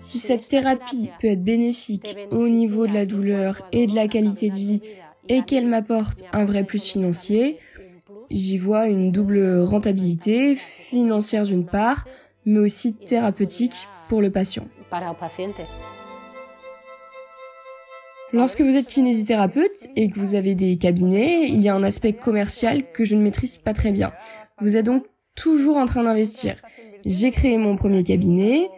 Si cette thérapie peut être bénéfique au niveau de la douleur et de la qualité de vie et qu'elle m'apporte un vrai plus financier, j'y vois une double rentabilité, financière d'une part, mais aussi thérapeutique pour le patient. Lorsque vous êtes kinésithérapeute et que vous avez des cabinets, il y a un aspect commercial que je ne maîtrise pas très bien. Vous êtes donc toujours en train d'investir. J'ai créé mon premier cabinet,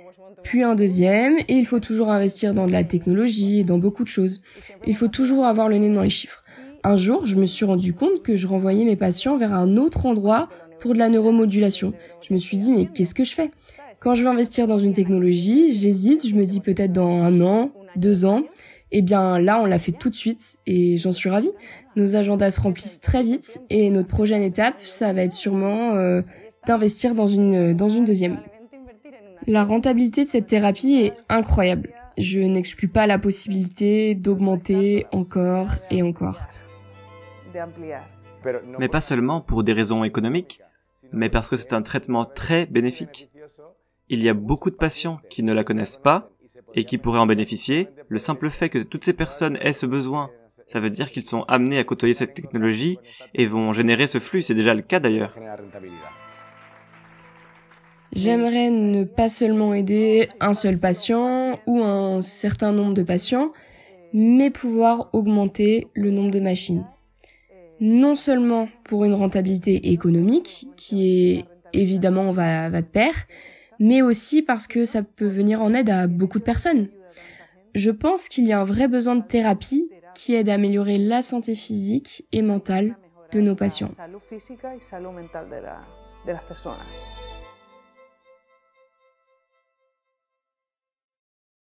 puis un deuxième, et il faut toujours investir dans de la technologie et dans beaucoup de choses. Il faut toujours avoir le nez dans les chiffres. Un jour, je me suis rendu compte que je renvoyais mes patients vers un autre endroit pour de la neuromodulation. Je me suis dit, mais qu'est-ce que je fais? Quand je veux investir dans une technologie, j'hésite, je me dis peut-être dans 1 an, 2 ans. Eh bien là, on l'a fait tout de suite et j'en suis ravie. Nos agendas se remplissent très vite et notre prochaine étape, ça va être sûrement d'investir dans une deuxième. La rentabilité de cette thérapie est incroyable. Je n'exclus pas la possibilité d'augmenter encore et encore. Mais pas seulement pour des raisons économiques, mais parce que c'est un traitement très bénéfique. Il y a beaucoup de patients qui ne la connaissent pas et qui pourraient en bénéficier. Le simple fait que toutes ces personnes aient ce besoin, ça veut dire qu'ils sont amenés à côtoyer cette technologie et vont générer ce flux, c'est déjà le cas d'ailleurs. J'aimerais ne pas seulement aider un seul patient ou un certain nombre de patients, mais pouvoir augmenter le nombre de machines. Non seulement pour une rentabilité économique, qui est évidemment va de pair, mais aussi parce que ça peut venir en aide à beaucoup de personnes. Je pense qu'il y a un vrai besoin de thérapie qui aide à améliorer la santé physique et mentale de nos patients.